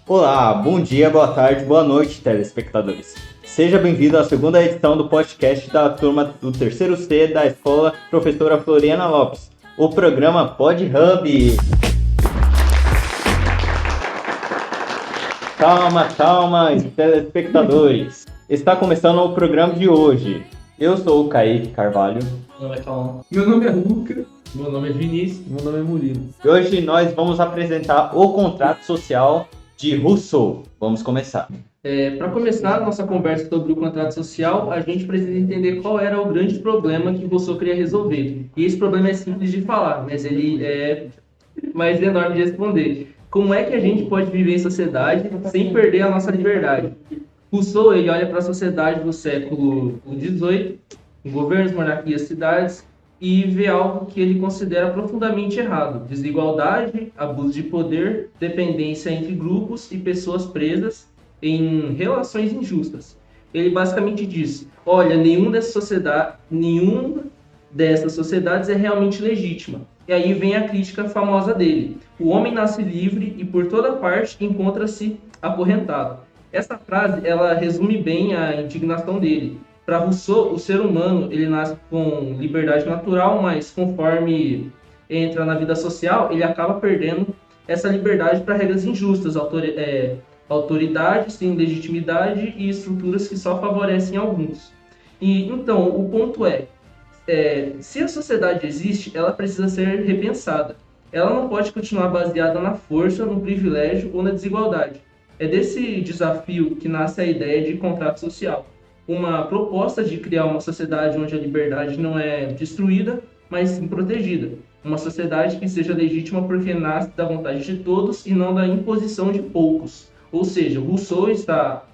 Olá, bom dia, boa tarde, boa noite, telespectadores. Seja bem-vindo à segunda edição do podcast da turma do terceiro C da escola Professora Floriana Lopes, o programa Pod Hub. Calma, telespectadores. Está começando o programa de hoje. Eu sou o Kaique Carvalho. Meu nome é Calma. Meu nome é Luca. Meu nome é Vinícius. Meu nome é Murilo. E hoje nós vamos apresentar o contrato social de Rousseau. Vamos começar. Para começar a nossa conversa sobre o contrato social, a gente precisa entender qual era o grande problema que Rousseau queria resolver. E esse problema é simples de falar, mas ele é mais enorme de responder. Como é que a gente pode viver em sociedade sem perder a nossa liberdade? Rousseau ele olha para a sociedade do século XVIII, governos, monarquias, cidades, e vê algo que ele considera profundamente errado: desigualdade, abuso de poder, dependência entre grupos e pessoas presas em relações injustas. Ele basicamente diz: olha, nenhuma dessas sociedades é realmente legítima. E aí vem a crítica famosa dele: o homem nasce livre e por toda parte encontra-se acorrentado. Essa frase ela resume bem a indignação dele. Para Rousseau, o ser humano ele nasce com liberdade natural, mas conforme entra na vida social, ele acaba perdendo essa liberdade para regras injustas, autoridade sem legitimidade e estruturas que só favorecem alguns. E então, o ponto se a sociedade existe, ela precisa ser repensada. Ela não pode continuar baseada na força, no privilégio ou na desigualdade. É desse desafio que nasce a ideia de contrato social. Uma proposta de criar uma sociedade onde a liberdade não é destruída, mas sim protegida. Uma sociedade que seja legítima porque nasce da vontade de todos e não da imposição de poucos. Ou seja, Rousseau está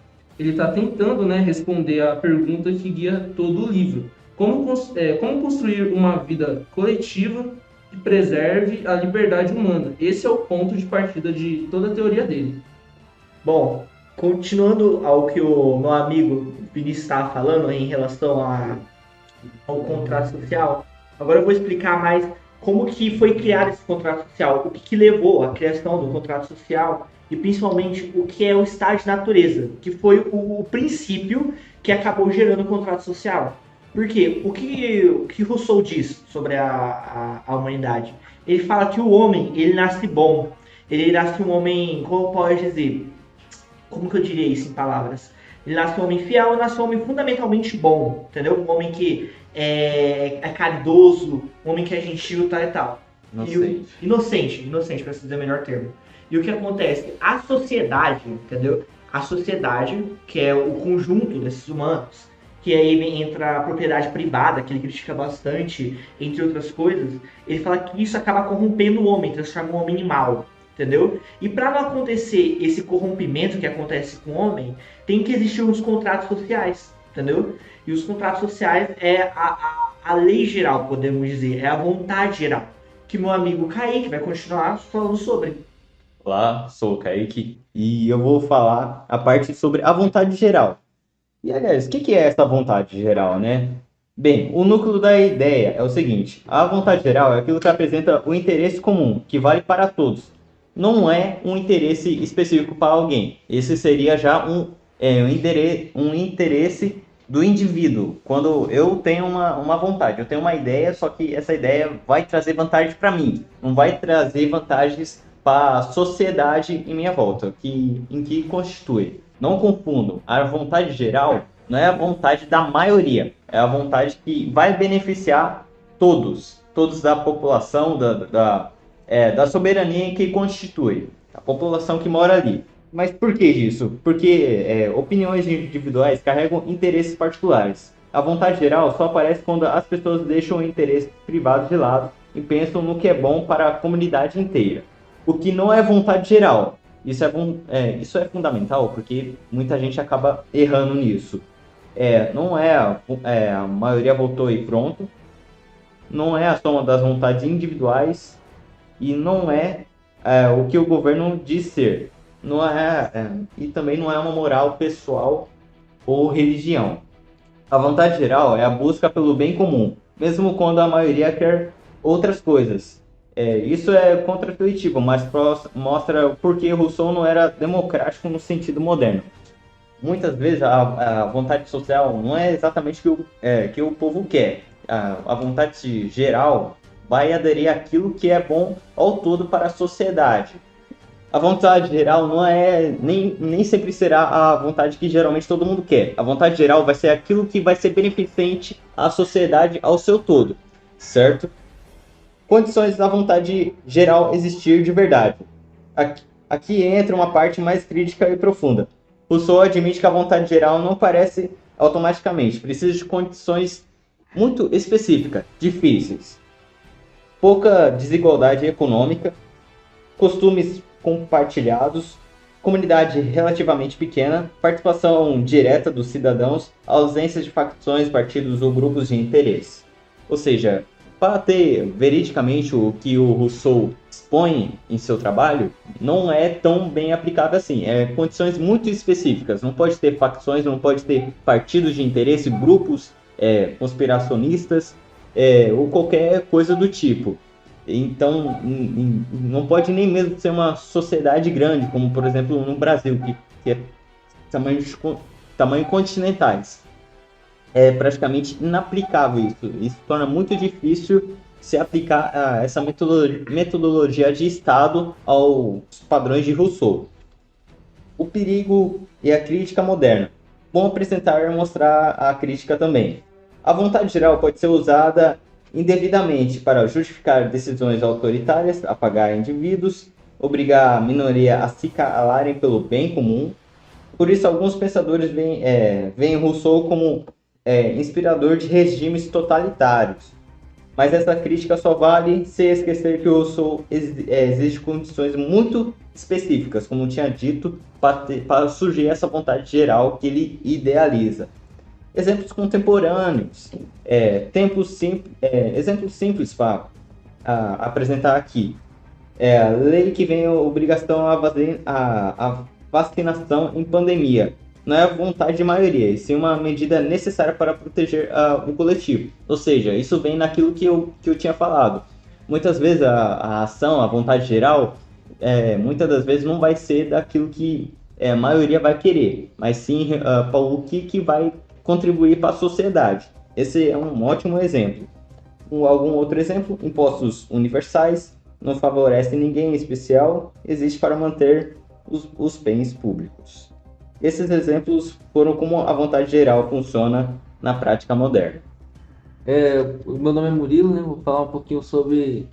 tentando, responder à pergunta que guia todo o livro. Como construir uma vida coletiva que preserve a liberdade humana? Esse é o ponto de partida de toda a teoria dele. Bom, continuando ao que o meu amigo Vinícius estava falando em relação ao contrato social, agora eu vou explicar mais como que foi criado esse contrato social, o que levou à criação do contrato social e principalmente o que é o estado de natureza, que foi o princípio que acabou gerando o contrato social. Por quê? O que Rousseau diz sobre a humanidade? Ele fala que o homem, ele nasce bom, ele nasce um homem, como pode dizer, como que eu diria isso em palavras? Ele nasce um homem fiel, nasce um homem fundamentalmente bom, entendeu? Um homem que é caridoso, um homem que é gentil, tal e tal. Inocente, para dizer o melhor termo. E o que acontece? A sociedade, entendeu? A sociedade, que é o conjunto desses humanos, que aí entra a propriedade privada, que ele critica bastante, entre outras coisas, ele fala que isso acaba corrompendo o homem, transforma o homem em mal. Entendeu? E para não acontecer esse corrompimento que acontece com o homem, tem que existir os contratos sociais, entendeu? E os contratos sociais é a lei geral, podemos dizer, é a vontade geral, que meu amigo Kaique vai continuar falando sobre. Olá, sou o Kaique e eu vou falar a parte sobre a vontade geral. E, aliás, o que é essa vontade geral, né? Bem, o núcleo da ideia é o seguinte: a vontade geral é aquilo que apresenta o interesse comum, que vale para todos. Não é um interesse específico para alguém. Esse seria já um interesse do indivíduo. Quando eu tenho uma vontade, eu tenho uma ideia, só que essa ideia vai trazer vantagem para mim. Não vai trazer vantagens para a sociedade em minha volta, em que constitui. Não confundam. A vontade geral não é a vontade da maioria. É a vontade que vai beneficiar todos da população, da soberania que constitui a população que mora ali. Mas por que isso? Porque opiniões individuais carregam interesses particulares. A vontade geral só aparece quando as pessoas deixam o interesse privado de lado e pensam no que é bom para a comunidade inteira. O que não é vontade geral. Isso é fundamental porque muita gente acaba errando nisso. Não é a maioria votou e pronto. Não é a soma das vontades individuais. E não é o que o governo diz ser. E também não é uma moral pessoal ou religião. A vontade geral é a busca pelo bem comum, mesmo quando a maioria quer outras coisas. Isso é contra-intuitivo, mas mostra por que Rousseau não era democrático no sentido moderno. Muitas vezes a vontade social não é exatamente o que o povo quer. A vontade geral vai aderir àquilo que é bom ao todo para a sociedade. A vontade geral não é nem sempre será a vontade que geralmente todo mundo quer. A vontade geral vai ser aquilo que vai ser beneficente à sociedade ao seu todo, certo? Condições da vontade geral existir de verdade. Aqui entra uma parte mais crítica e profunda. Rousseau admite que a vontade geral não aparece automaticamente, precisa de condições muito específicas, difíceis. Pouca desigualdade econômica, costumes compartilhados, comunidade relativamente pequena, participação direta dos cidadãos, ausência de facções, partidos ou grupos de interesse. Ou seja, para ter veridicamente o que o Rousseau expõe em seu trabalho, não é tão bem aplicável assim. Condições muito específicas. Não pode ter facções, não pode ter partidos de interesse, grupos conspiracionistas ou qualquer coisa do tipo. Então, não pode nem mesmo ser uma sociedade grande, como por exemplo no Brasil, que é tamanho continentais. É praticamente inaplicável isso. Isso torna muito difícil se aplicar essa metodologia de Estado aos padrões de Rousseau. O perigo e a crítica moderna. Bom apresentar e mostrar a crítica também. A vontade geral pode ser usada indevidamente para justificar decisões autoritárias, apagar indivíduos, obrigar a minoria a se calarem pelo bem comum. Por isso, alguns pensadores veem Rousseau como inspirador de regimes totalitários. Mas essa crítica só vale se esquecer que Rousseau exige condições muito específicas, como tinha dito, para surgir essa vontade geral que ele idealiza. Exemplos contemporâneos, exemplos simples para apresentar aqui. A lei que vem a obrigação a vacinação em pandemia. Não é a vontade de maioria, e sim uma medida necessária para proteger o coletivo. Ou seja, isso vem naquilo que eu tinha falado. Muitas vezes a ação, a vontade geral, muitas das vezes não vai ser daquilo que a maioria vai querer, mas sim para o que vai contribuir para a sociedade. Esse é um ótimo exemplo. Algum outro exemplo? Impostos universais não favorecem ninguém em especial, existe para manter os bens públicos. Esses exemplos foram como a vontade geral funciona na prática moderna. O meu nome é Murilo, né? Vou falar um pouquinho sobre,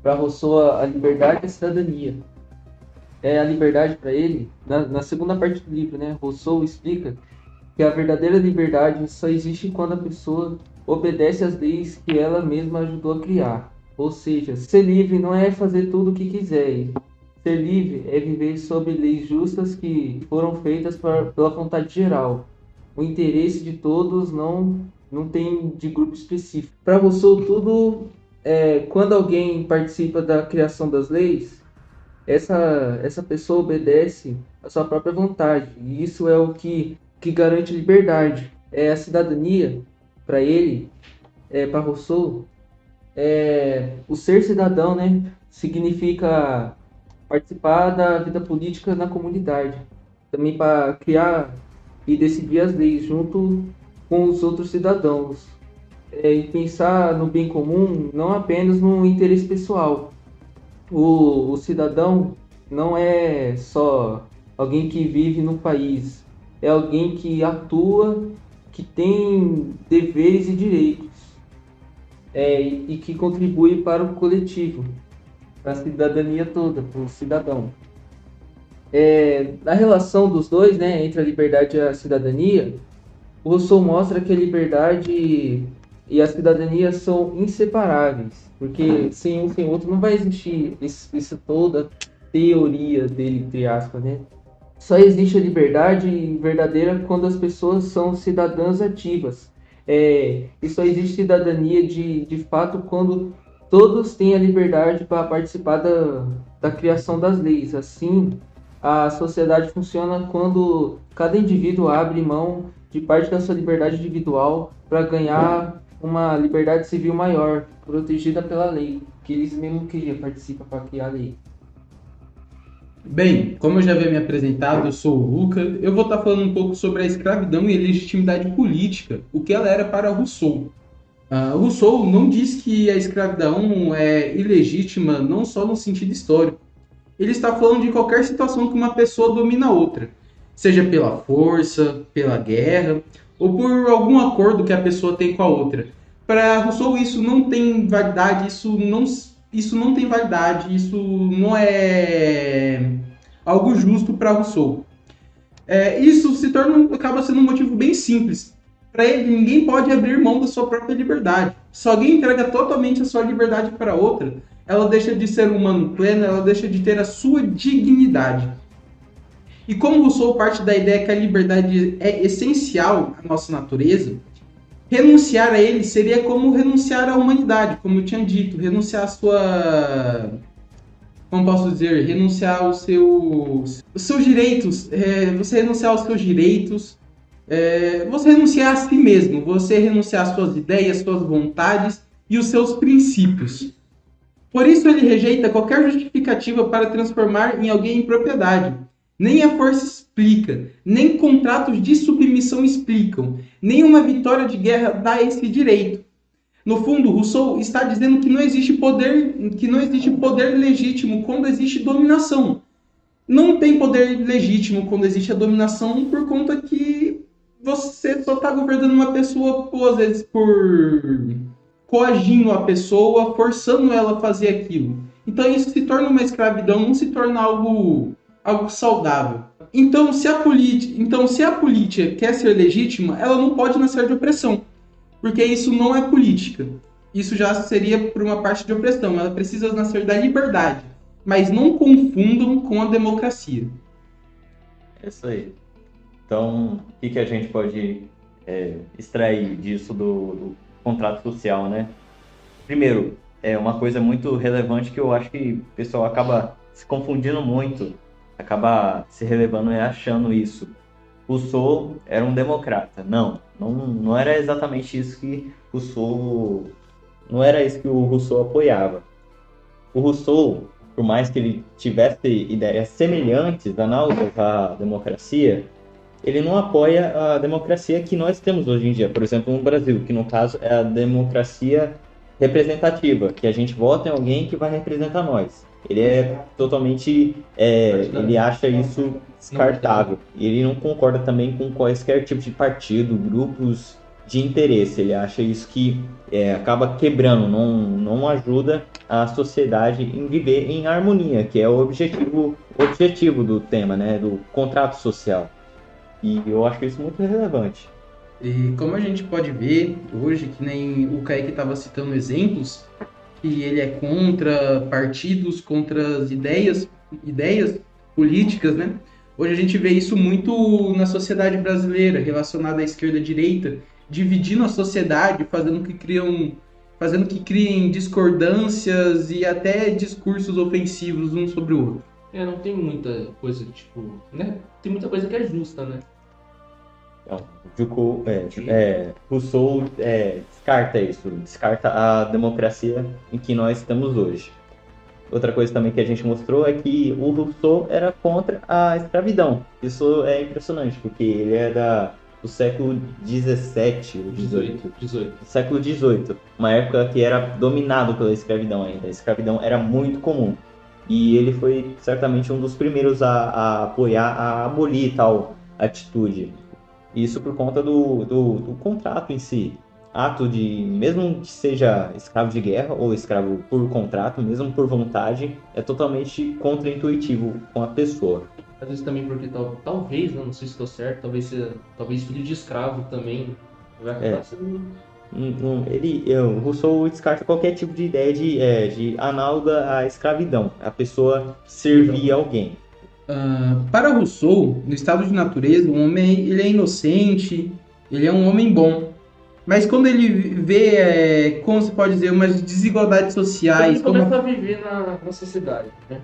para Rousseau, a liberdade e a cidadania. A liberdade para ele, na segunda parte do livro, né? Rousseau explica que a verdadeira liberdade só existe quando a pessoa obedece às leis que ela mesma ajudou a criar. Ou seja, ser livre não é fazer tudo o que quiser. Ser livre é viver sob leis justas que foram feitas pela vontade geral. O interesse de todos não tem de grupo específico. Para Rousseau, quando alguém participa da criação das leis, essa pessoa obedece à sua própria vontade. E isso é o que garante liberdade. A cidadania, para ele, para Rousseau, o ser cidadão, né, significa participar da vida política na comunidade. Também para criar e decidir as leis junto com os outros cidadãos. E pensar no bem comum, não apenas no interesse pessoal. O cidadão não é só alguém que vive no país, é alguém que atua, que tem deveres e direitos, e que contribui para o coletivo, para a cidadania toda, para o cidadão. Na relação dos dois, né, entre a liberdade e a cidadania, o Rousseau mostra que a liberdade e a cidadania são inseparáveis, porque sem um sem o outro não vai existir isso toda teoria dele, entre aspas, né? Só existe a liberdade verdadeira quando as pessoas são cidadãs ativas. E só existe cidadania de fato quando todos têm a liberdade para participar da criação das leis. Assim, a sociedade funciona quando cada indivíduo abre mão de parte da sua liberdade individual para ganhar uma liberdade civil maior, protegida pela lei, que eles mesmo queriam participar para criar a lei. Bem, como eu já havia me apresentado, eu sou o Luca. Eu vou estar falando um pouco sobre a escravidão e a legitimidade política, o que ela era para Rousseau. Rousseau não diz que a escravidão é ilegítima não só no sentido histórico. Ele está falando de qualquer situação que uma pessoa domina a outra, seja pela força, pela guerra ou por algum acordo que a pessoa tem com a outra. Para Rousseau isso não tem validade, isso não tem validade, isso não é algo justo para Rousseau. Isso acaba sendo um motivo bem simples. Para ele, ninguém pode abrir mão da sua própria liberdade. Se alguém entrega totalmente a sua liberdade para outra, ela deixa de ser um humano pleno, ela deixa de ter a sua dignidade. E como Rousseau parte da ideia que a liberdade é essencial à nossa natureza, renunciar a ele seria como renunciar à humanidade, como eu tinha dito, renunciar à sua... Como posso dizer? Renunciar aos seus direitos. Você renunciar aos seus direitos, você renunciar a si mesmo, você renunciar às suas ideias, suas vontades e os seus princípios. Por isso ele rejeita qualquer justificativa para transformar em alguém em propriedade. Nem a força explica, nem contratos de submissão explicam, nem uma vitória de guerra dá esse direito. No fundo, Rousseau está dizendo que não existe poder legítimo quando existe dominação. Não tem poder legítimo quando existe a dominação por conta que você só está governando uma pessoa, às vezes, por coagindo a pessoa, forçando ela a fazer aquilo. Então isso se torna uma escravidão, não se torna algo saudável. Então, se a política quer ser legítima, ela não pode nascer de opressão, porque isso não é política. Isso já seria por uma parte de opressão. Ela precisa nascer da liberdade, mas não confundam com a democracia. É isso aí. Então, o que a gente pode extrair disso do contrato social, né? Primeiro, uma coisa muito relevante que eu acho que o pessoal acaba se confundindo muito, acaba se relevando e achando isso. Rousseau era um democrata. Não era exatamente isso que não era isso que o Rousseau apoiava. O Rousseau, por mais que ele tivesse ideias semelhantes, análogas à democracia, ele não apoia a democracia que nós temos hoje em dia, por exemplo, no Brasil, que no caso é a democracia representativa, que a gente vota em alguém que vai representar nós. Ele é totalmente, ele acha isso descartável. E ele não concorda também com quaisquer tipo de partido, grupos de interesse. Ele acha isso que acaba quebrando, não ajuda a sociedade em viver em harmonia, que é o objetivo do tema, né, do contrato social. E eu acho isso muito relevante. E como a gente pode ver hoje, que nem o Kaique estava citando exemplos, que ele é contra partidos, contra as ideias políticas, né? Hoje a gente vê isso muito na sociedade brasileira, relacionada à esquerda e à direita, dividindo a sociedade, fazendo que criem discordâncias e até discursos ofensivos um sobre o outro. Não tem muita coisa, né? Tem muita coisa que é justa, né? Rousseau descarta isso, descarta a democracia em que nós estamos hoje. Outra coisa também que a gente mostrou é que o Rousseau era contra a escravidão. Isso é impressionante, porque ele é do século XVII ou XVIII. Século XVIII, uma época que era dominado pela escravidão ainda. A escravidão era muito comum. E ele foi certamente um dos primeiros a apoiar, a abolir tal atitude. Isso por conta do contrato em si. Mesmo que seja escravo de guerra ou escravo por contrato, mesmo por vontade, é totalmente contra-intuitivo com a pessoa. Às vezes também porque talvez, não sei se estou certo, talvez filho de escravo também vai acabar sendo... O Rousseau descarta qualquer tipo de ideia de análoga à escravidão, a pessoa servir alguém. Para Rousseau, no estado de natureza, o homem ele é inocente, ele é um homem bom. Mas quando ele vê, como se pode dizer, umas desigualdades sociais... Ele começa a viver na sociedade, né?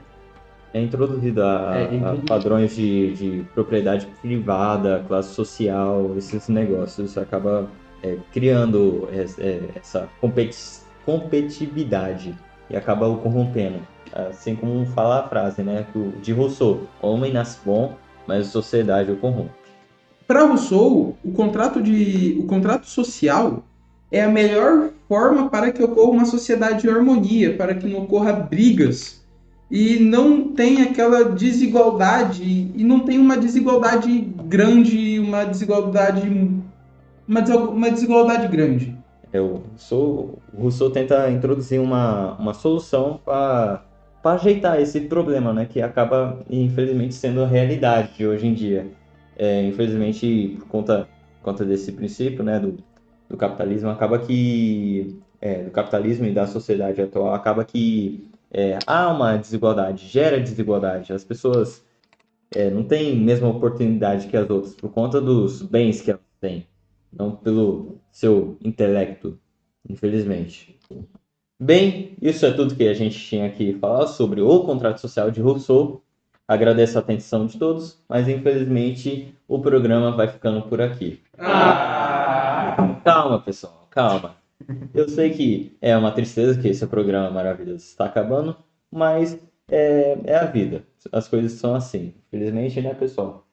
É introduzido a padrões de propriedade privada, classe social, esses negócios. Acaba criando essa competitividade e acaba o corrompendo. Assim como fala a frase, né, de Rousseau: o homem nasce bom, mas a sociedade o corrompe. Para Rousseau, o contrato social é a melhor forma para que ocorra uma sociedade de harmonia, para que não ocorra brigas e não tenha aquela desigualdade, e não tenha uma desigualdade grande, uma desigualdade grande. O Rousseau tenta introduzir uma solução para ajeitar esse problema, né, que acaba, infelizmente, sendo a realidade de hoje em dia. Infelizmente, por conta desse princípio, né, do capitalismo, acaba que do capitalismo e da sociedade atual, acaba que há uma desigualdade, gera desigualdade. As pessoas não têm a mesma oportunidade que as outras por conta dos bens que elas têm, não pelo seu intelecto, infelizmente. Bem, isso é tudo que a gente tinha que falar sobre o contrato social de Rousseau. Agradeço a atenção de todos, mas infelizmente o programa vai ficando por aqui. Calma, pessoal, calma. Eu sei que é uma tristeza que esse programa maravilhoso está acabando, mas é a vida. As coisas são assim. Infelizmente, né, pessoal?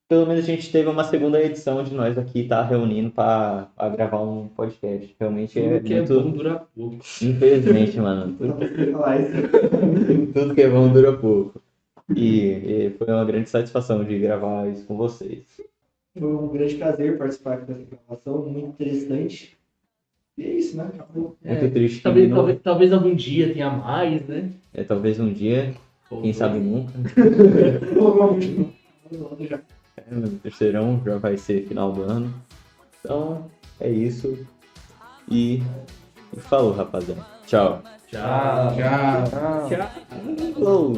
Pelo menos a gente teve uma segunda edição de nós aqui estar reunindo para gravar um podcast. Realmente Tudo que muito... é bom dura pouco. Infelizmente, mano. Tudo que é bom dura pouco. E foi uma grande satisfação de gravar isso com vocês. Foi um grande prazer participar dessa gravação, muito interessante. E é isso, né? Acabou. Muito triste que Talvez algum dia tenha mais, né? talvez um dia, quem sabe nunca. No terceirão já vai ser final do ano. Então, é isso. E falou, rapaziada. Tchau. Tchau. Tchau. Tchau. Falou.